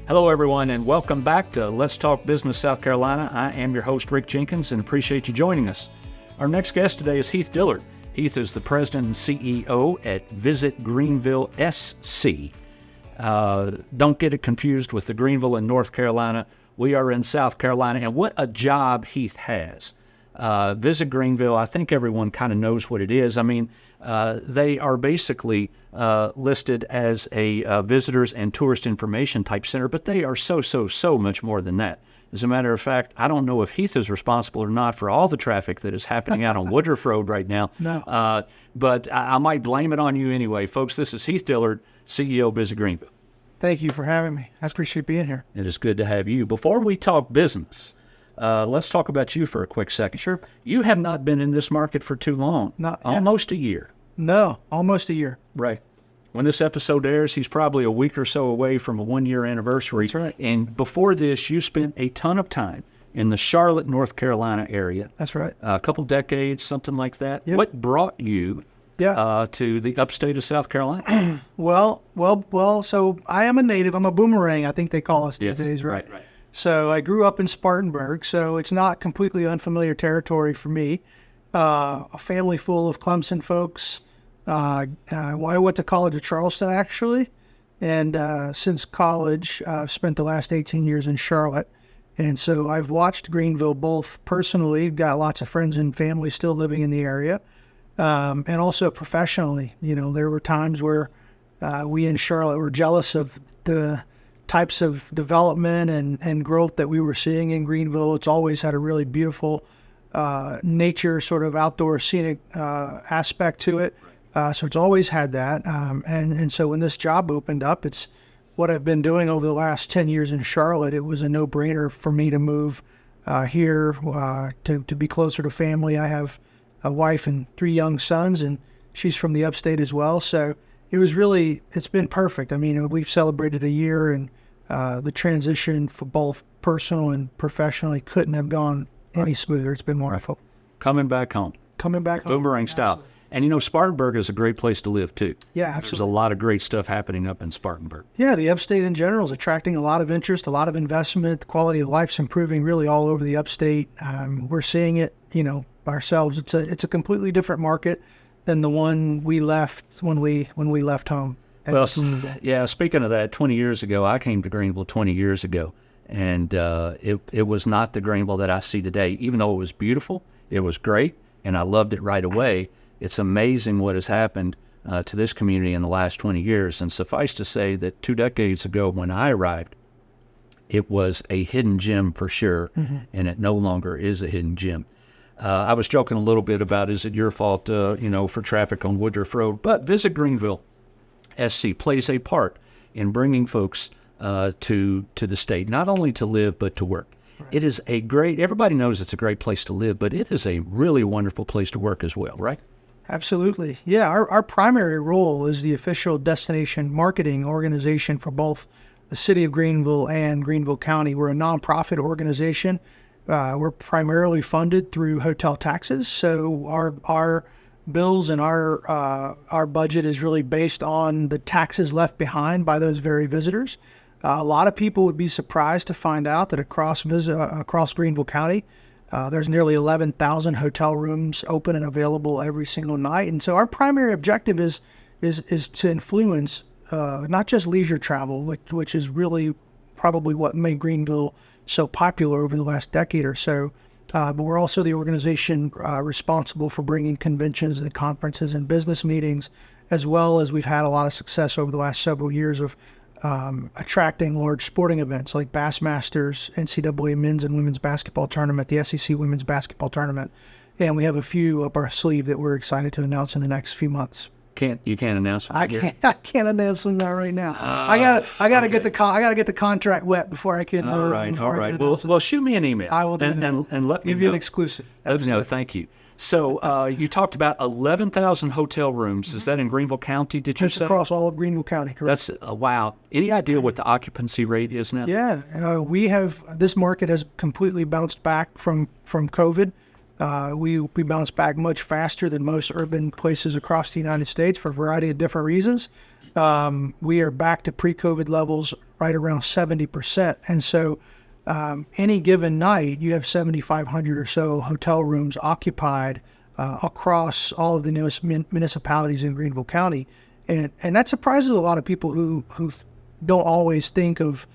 Hello, everyone, and welcome back to Let's Talk Business South Carolina. I am your host, Rick Jenkins, and appreciate you joining us. Our next guest today is Heath Dillard. Heath is the president and CEO at VisitGreenvilleSC. Don't get it confused with the Greenville in North Carolina. We are in South Carolina, and what a job Heath has. Visit Greenville, I think everyone kind of knows what it is. I mean, they are basically listed as a visitors and tourist information type center, but they are so much more than that. As a matter of fact, I don't know if Heath is responsible or not for all the traffic that is happening out on Woodruff Road right now. No. But I might blame it on you anyway. Folks, this is Heath Dillard, CEO of Visit Greenville. Thank you for having me. I appreciate being here. It is good to have you. Before we talk business, let's talk about you for a quick second. Sure. You have not been in this market for too long. Almost a year. No, almost a year. Right. When this episode airs, he's probably a week or so away from a 1-year anniversary. That's right. And before this, you spent a ton of time in the Charlotte, North Carolina area. That's right. A couple decades, something like that. Yep. What brought you to the upstate of South Carolina? Well, so I am a native. I'm a boomerang, I think they call us these days, right? Right. So I grew up in Spartanburg, so it's not completely unfamiliar territory for me. A family full of Clemson folks. I went to college at Charleston, actually, and since college, I've spent the last 18 years in Charlotte. And so I've watched Greenville both personally, got lots of friends and family still living in the area, and also professionally. You know, there were times where we in Charlotte were jealous of the types of development and growth that we were seeing in Greenville. It's always had a really beautiful nature, sort of outdoor scenic aspect to it. So it's always had that. And so when this job opened up, it's what I've been doing over the last 10 years in Charlotte. It was a no-brainer for me to move here to be closer to family. I have a wife and 3 young sons, and she's from the Upstate as well. So it's been perfect. I mean, we've celebrated a year, and the transition for both personal and professionally couldn't have gone any smoother. It's been wonderful. Coming back home. Boomerang style. Absolutely. And you know, Spartanburg is a great place to live too. Yeah, absolutely. There's a lot of great stuff happening up in Spartanburg. Yeah, the Upstate in general is attracting a lot of interest, a lot of investment. The quality of life's improving really all over the Upstate. We're seeing it, ourselves. It's a completely different market than the one we left when we left home. Well, yeah, speaking of that, 20 years ago, I came to Greenville 20 years ago, and it was not the Greenville that I see today. Even though it was beautiful, it was great, and I loved it right away. It's amazing what has happened to this community in the last 20 years. And suffice to say that 2 decades ago when I arrived, it was a hidden gem for sure, and it no longer is a hidden gem. I was joking a little bit about, is it your fault, for traffic on Woodruff Road? But Visit Greenville SC plays a part in bringing folks to the state, not only to live, but to work. Right. It is everybody knows it's a great place to live, but it is a really wonderful place to work as well, right? Absolutely. Yeah, our primary role is the official destination marketing organization for both the city of Greenville and Greenville County. We're a nonprofit organization. We're primarily funded through hotel taxes, so our bills and our budget is really based on the taxes left behind by those very visitors. A lot of people would be surprised to find out that across Greenville County, there's nearly 11,000 hotel rooms open and available every single night. And so our primary objective is to influence not just leisure travel, which is really probably what made Greenville so popular over the last decade or so, but we're also the organization responsible for bringing conventions and conferences and business meetings, as well as we've had a lot of success over the last several years of attracting large sporting events like Bassmasters, NCAA men's and women's basketball tournament, the SEC women's basketball tournament, and we have a few up our sleeve that we're excited to announce in the next few months. You can't announce them? I can't announce them right now. I gotta get the contract wet before I can. All right. Well, shoot me an email. I will do and let me give you an exclusive. Thank you. So you talked about 11,000 hotel rooms. Is that in Greenville County, did you say? That's across all of Greenville County, correct? That's, wow. Any idea what the occupancy rate is now? Yeah, this market has completely bounced back from COVID. We bounced back much faster than most urban places across the United States for a variety of different reasons. We are back to pre-COVID levels, right around 70%. And so any given night, you have 7,500 or so hotel rooms occupied across all of the municipalities in Greenville County. And that surprises a lot of people who don't always think of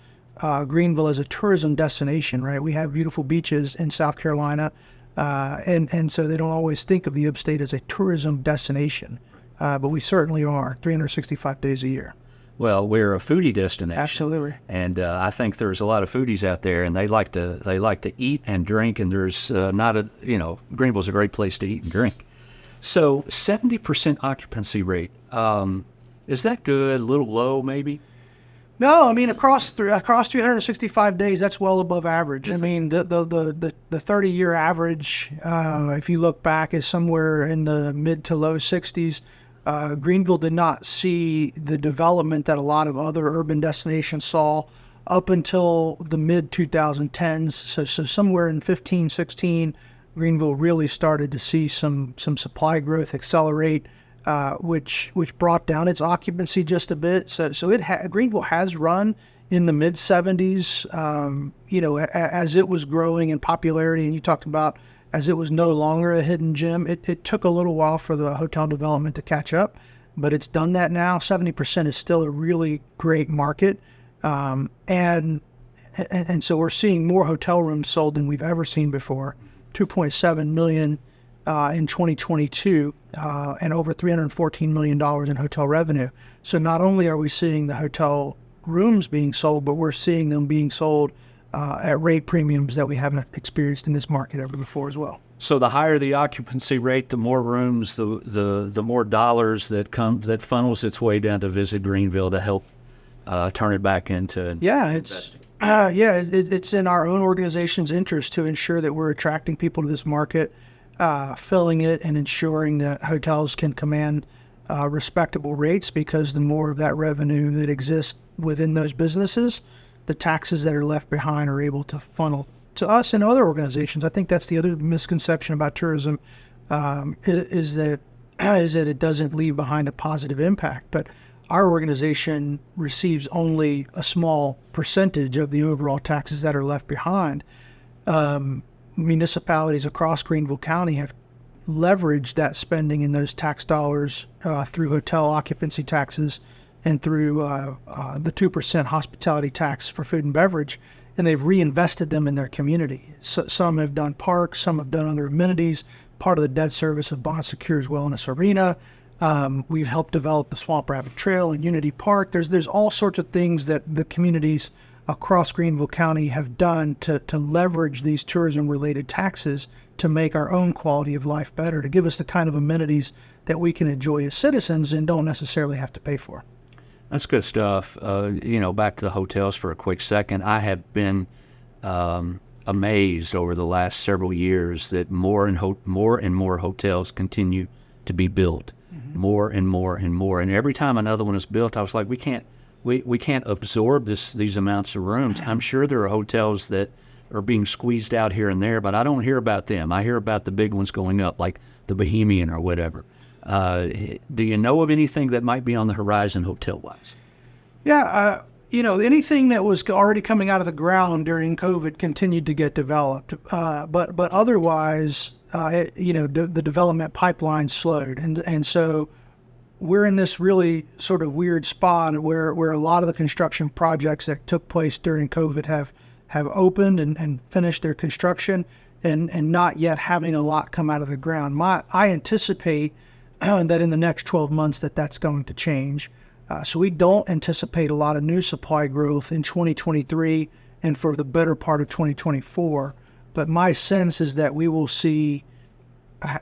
Greenville as a tourism destination, right? We have beautiful beaches in South Carolina, and so they don't always think of the Upstate as a tourism destination. But we certainly are 365 days a year. Well, we're a foodie destination. Absolutely. And I think there's a lot of foodies out there, and they like to eat and drink, and there's Greenville's a great place to eat and drink. So 70% occupancy rate, is that good? A little low, maybe? No, I mean across 365 days, that's well above average. I mean the 30-year average, if you look back, is somewhere in the mid to low 60s. Greenville did not see the development that a lot of other urban destinations saw up until the mid 2010s. So somewhere in 15, 16, Greenville really started to see some supply growth accelerate, which brought down its occupancy just a bit. So Greenville has run in the mid 70s, as it was growing in popularity. And you talked about as it was no longer a hidden gem. It took a little while for the hotel development to catch up, but it's done that now. 70% is still a really great market. And so we're seeing more hotel rooms sold than we've ever seen before. 2.7 million in 2022, and over $314 million in hotel revenue. So not only are we seeing the hotel rooms being sold, but we're seeing them being sold at rate premiums that we haven't experienced in this market ever before as well. So the higher the occupancy rate, the more rooms, the more dollars that funnels its way down to Visit Greenville to help turn it back into investing. It's in our own organization's interest to ensure that we're attracting people to this market, filling it, and ensuring that hotels can command respectable rates, because the more of that revenue that exists within those businesses, the taxes that are left behind are able to funnel to us and other organizations. I think that's the other misconception about tourism, is that it doesn't leave behind a positive impact. But our organization receives only a small percentage of the overall taxes that are left behind. Municipalities across Greenville County have leveraged that spending in those tax dollars through hotel occupancy taxes and through the 2% hospitality tax for food and beverage, and they've reinvested them in their community. So, some have done parks, some have done other amenities, part of the debt service of Bon Secure's Wellness Arena. We've helped develop the Swamp Rabbit Trail and Unity Park. There's all sorts of things that the communities across Greenville County have done to leverage these tourism-related taxes to make our own quality of life better, to give us the kind of amenities that we can enjoy as citizens and don't necessarily have to pay for. That's good stuff. Back to the hotels for a quick second. I have been amazed over the last several years that more and more hotels continue to be built, more and more and more. And every time another one is built, I was like, we can't absorb these amounts of rooms. I'm sure there are hotels that are being squeezed out here and there, but I don't hear about them. I hear about the big ones going up, like the Bohemian or whatever. Do you know of anything that might be on the horizon hotel-wise? Yeah, anything that was already coming out of the ground during COVID continued to get developed, but otherwise, the development pipeline slowed, and so we're in this really sort of weird spot where a lot of the construction projects that took place during COVID have opened and finished their construction, and not yet having a lot come out of the ground. I anticipate that in the next 12 months that's going to change. So we don't anticipate a lot of new supply growth in 2023 and for the better part of 2024. But my sense is that we will see a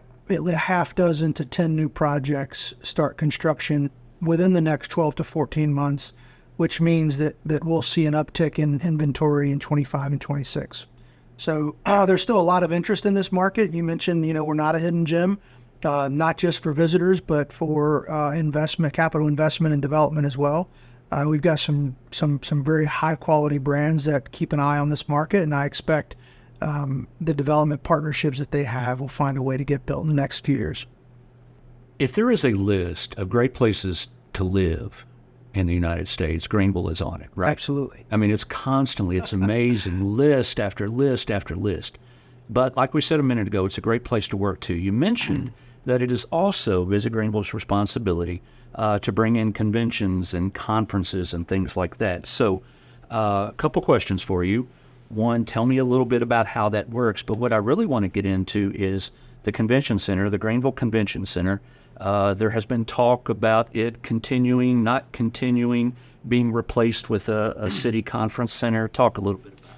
half dozen to 10 new projects start construction within the next 12 to 14 months, which means that we'll see an uptick in inventory in 25 and 26. So there's still a lot of interest in this market. You mentioned, we're not a hidden gem. Not just for visitors, but for capital investment and development as well. We've got some very high quality brands that keep an eye on this market, and I expect the development partnerships that they have will find a way to get built in the next few years. If there is a list of great places to live in the United States, Greenville is on it, right? Absolutely. I mean, it's constantly, it's amazing, list after list after list. But like we said a minute ago, it's a great place to work too. You mentioned that it is also Visit Greenville's responsibility to bring in conventions and conferences and things like that. So a couple questions for you. One, tell me a little bit about how that works. But what I really want to get into is the convention center, the Greenville Convention Center. There has been talk about it continuing, not continuing, being replaced with a city conference center. Talk a little bit about it.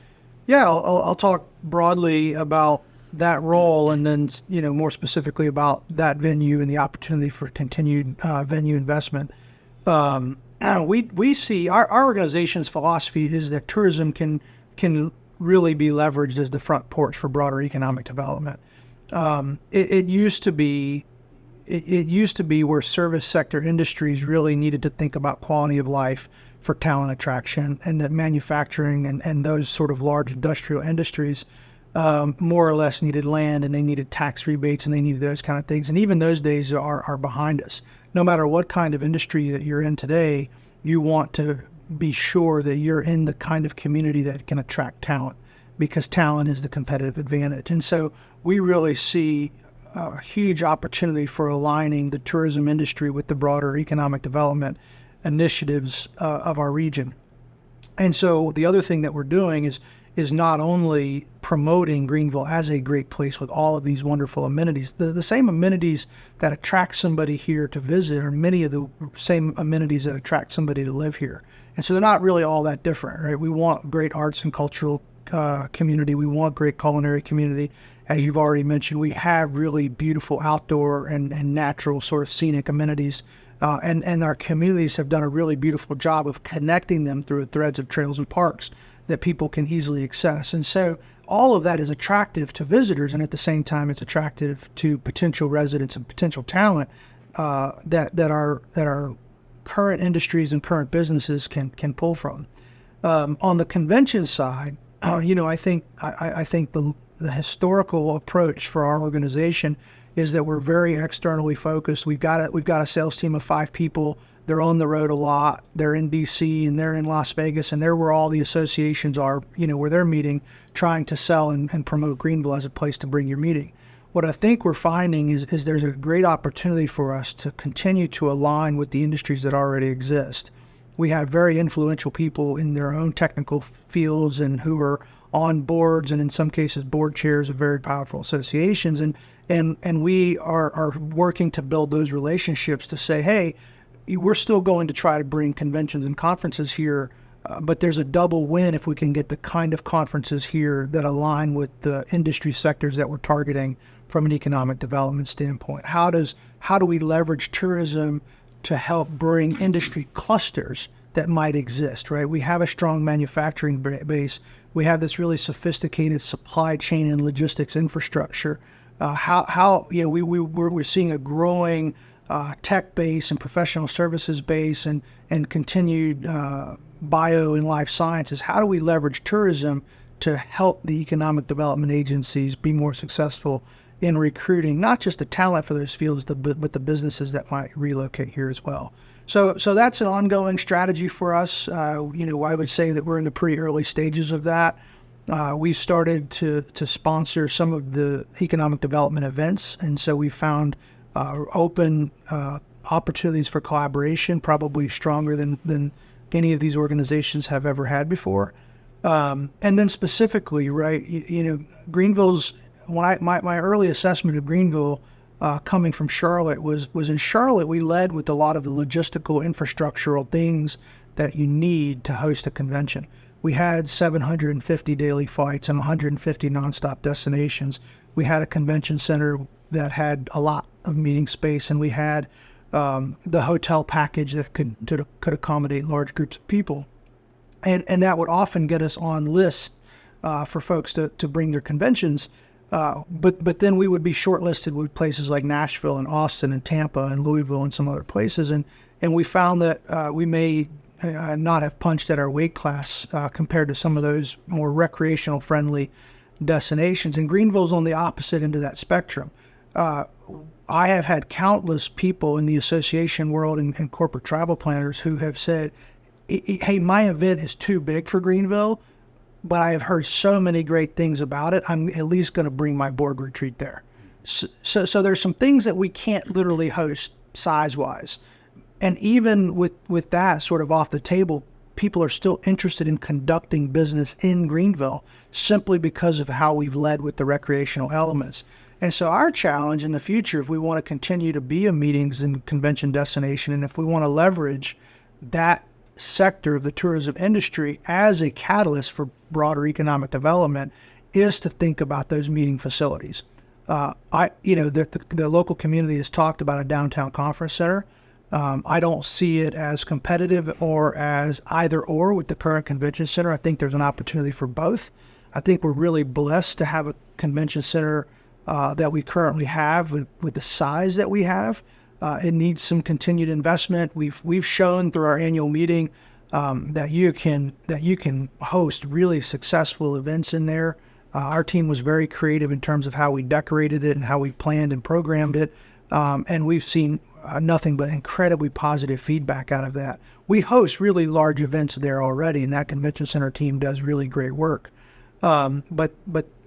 Yeah, I'll talk broadly about that role, and then more specifically about that venue and the opportunity for continued venue investment. We see our organization's philosophy is that tourism can really be leveraged as the front porch for broader economic development. It used to be where service sector industries really needed to think about quality of life for talent attraction, and that manufacturing and those sort of large industrial industries more or less needed land, and they needed tax rebates, and they needed those kind of things. And even those days are behind us. No matter what kind of industry that you're in today, you want to be sure that you're in the kind of community that can attract talent, because talent is the competitive advantage. And so we really see a huge opportunity for aligning the tourism industry with the broader economic development initiatives of our region. And so the other thing that we're doing is not only promoting Greenville as a great place with all of these wonderful amenities. The same amenities that attract somebody here to visit are many of the same amenities that attract somebody to live here. And so they're not really all that different, right? We want great arts and cultural community. We want great culinary community. As you've already mentioned, we have really beautiful outdoor and natural sort of scenic amenities. And our communities have done a really beautiful job of connecting them through threads of trails and parks that people can easily access. And so all of that is attractive to visitors, and at the same time it's attractive to potential residents and potential talent that our current industries and current businesses can pull from. On the convention side, I think the historical approach for our organization is that we're very externally focused. We've got a sales team of 5 people. They're on the road a lot. They're in DC and they're in Las Vegas, and they're where all the associations are, where they're meeting, trying to sell and promote Greenville as a place to bring your meeting. What I think we're finding is there's a great opportunity for us to continue to align with the industries that already exist. We have very influential people in their own technical fields and who are on boards and in some cases board chairs of very powerful associations. And we are working to build those relationships to say, hey, we're still going to try to bring conventions and conferences here, but there's a double win if we can get the kind of conferences here that align with the industry sectors that we're targeting from an economic development standpoint. How do we leverage tourism to help bring industry clusters that might exist, right? We have a strong manufacturing base. We have this really sophisticated supply chain and logistics infrastructure. We're seeing a growing tech base and professional services base and continued bio and life sciences. How do we leverage tourism to help the economic development agencies be more successful in recruiting not just the talent for those fields, but the businesses that might relocate here as well? So that's an ongoing strategy for us. I would say that we're in the pretty early stages of that. We started to sponsor some of the economic development events, and so we found open opportunities for collaboration, probably stronger than any of these organizations have ever had before. And then specifically, right, Greenville's, my early assessment of Greenville coming from Charlotte was in Charlotte, we led with a lot of the logistical infrastructural things that you need to host a convention. We had 750 daily flights and 150 nonstop destinations. We had a convention center that had a lot of meeting space, and we had the hotel package that could accommodate large groups of people. And that would often get us on lists for folks to bring their conventions. But then we would be shortlisted with places like Nashville and Austin and Tampa and Louisville and some other places. And we found that we may not have punched at our weight class compared to some of those more recreational friendly destinations. And Greenville's on the opposite end of that spectrum. I have had countless people in the association world and corporate travel planners who have said, hey, my event is too big for Greenville, but I have heard so many great things about it, I'm at least going to bring my board retreat there. So there's some things that we can't literally host size-wise. And even with that sort of off the table, people are still interested in conducting business in Greenville simply because of how we've led with the recreational elements. And so our challenge in the future, if we want to continue to be a meetings and convention destination, and if we want to leverage that sector of the tourism industry as a catalyst for broader economic development, is to think about those meeting facilities. The local community has talked about a downtown conference center. I don't see it as competitive or as either or with the current convention center. I think there's an opportunity for both. I think we're really blessed to have a convention center that we currently have with the size that we have. It needs some continued investment. We've shown through our annual meeting that you can host really successful events in there. Our team was very creative in terms of how we decorated it and how we planned and programmed it, and we've seen nothing but incredibly positive feedback out of that. We host really large events there already, and that convention center team does really great work. But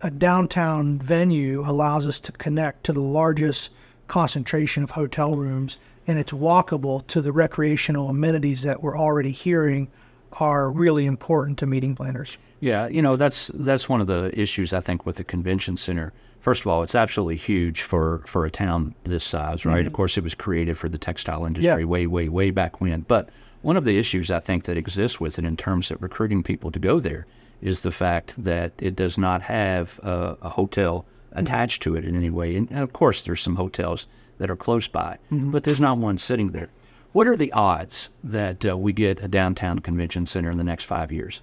a downtown venue allows us to connect to the largest concentration of hotel rooms, and it's walkable to the recreational amenities that we're already hearing are really important to meeting planners. Yeah, that's one of the issues I think with the convention center. First of all, it's absolutely huge for a town this size, right? Mm-hmm. Of course, it was created for the textile industry way back when. But one of the issues I think that exists with it in terms of recruiting people to go there is the fact that it does not have a hotel attached to it in any way. And of course, there's some hotels that are close by, but there's not one sitting there. What are the odds that we get a downtown convention center in the next 5 years?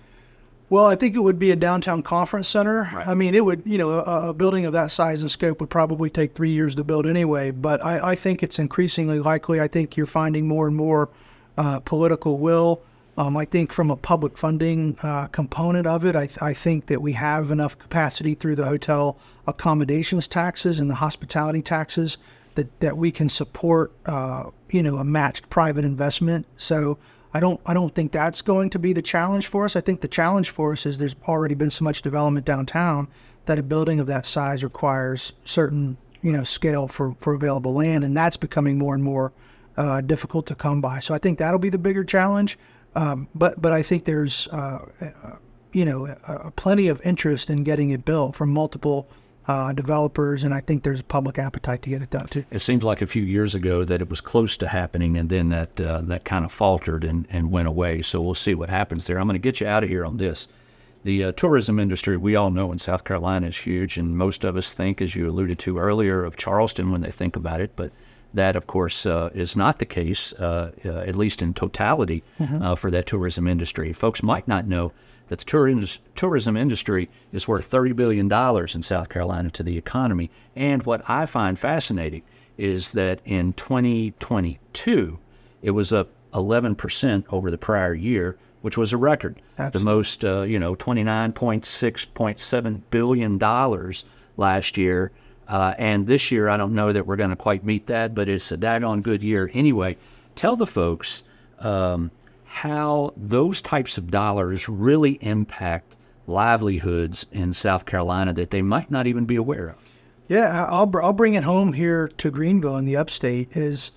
Well, I think it would be a downtown conference center. Right. I mean, it would, a building of that size and scope would probably take 3 years to build anyway, but I think it's increasingly likely. I think you're finding more and more political will. I think from a public funding component of it, I think that we have enough capacity through the hotel accommodations taxes and the hospitality taxes that we can support, a matched private investment. So I don't think that's going to be the challenge for us. I think the challenge for us is there's already been so much development downtown that a building of that size requires certain, scale for available land, and that's becoming more and more difficult to come by. So I think that'll be the bigger challenge. But I think there's plenty of interest in getting it built from multiple developers, and I think there's a public appetite to get it done too. It seems like a few years ago that it was close to happening, and then that kind of faltered and went away. So we'll see what happens there. I'm going to get you out of here on this. The tourism industry, we all know in South Carolina, is huge, and most of us think, as you alluded to earlier, of Charleston when they think about it. But that, of course, is not the case, at least in totality, for that tourism industry. Folks might not know that the tourism industry is worth $30 billion in South Carolina to the economy. And what I find fascinating is that in 2022, it was up 11% over the prior year, which was a record. Absolutely. The most, $29.7 billion last year. And this year, I don't know that we're going to quite meet that, but it's a daggone good year anyway. Tell the folks how those types of dollars really impact livelihoods in South Carolina that they might not even be aware of. Yeah, I'll bring it home here to Greenville in the Upstate. Is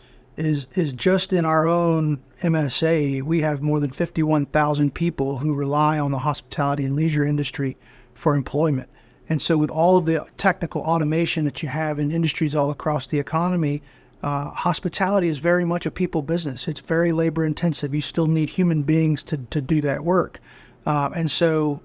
just in our own MSA, we have more than 51,000 people who rely on the hospitality and leisure industry for employment. And so with all of the technical automation that you have in industries all across the economy, hospitality is very much a people business. It's very labor intensive. You still need human beings to do that work. And so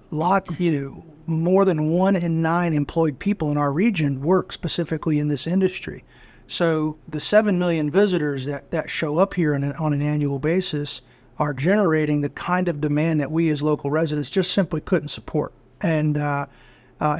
more than 1 in 9 employed people in our region work specifically in this industry. So the 7 million visitors that show up here on an annual basis are generating the kind of demand that we as local residents just simply couldn't support. And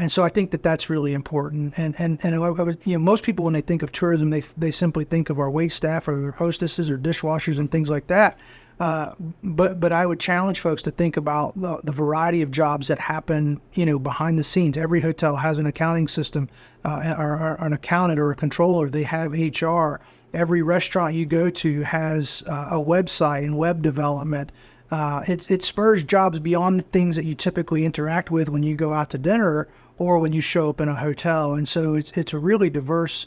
so I think that's really important. And most people, when they think of tourism, they simply think of our wait staff or their hostesses or dishwashers and things like that. But I would challenge folks to think about the variety of jobs that happen, behind the scenes. Every hotel has an accounting system, or an accountant or a controller. They have HR. Every restaurant you go to has a website and web development. It spurs jobs beyond the things that you typically interact with when you go out to dinner or when you show up in a hotel. And so it's a really diverse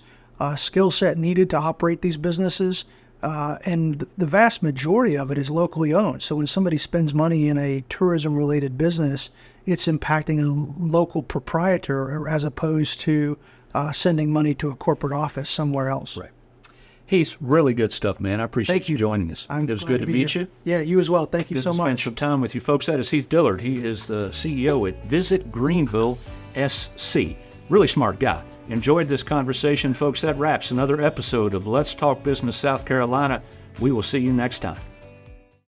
skill set needed to operate these businesses. And the vast majority of it is locally owned. So when somebody spends money in a tourism-related business, it's impacting a local proprietor as opposed to sending money to a corporate office somewhere else. Right. Heath, really good stuff, man. I appreciate Thank you. joining us. I'm It was glad good to meet here. you. Yeah, you as well. Thank you Good so to much. spend some time with you folks. That is Heath Dillard. He is the CEO at VisitGreenvilleSC. Really smart guy. Enjoyed this conversation, folks. That wraps another episode of Let's Talk Business South Carolina. We will see you next time.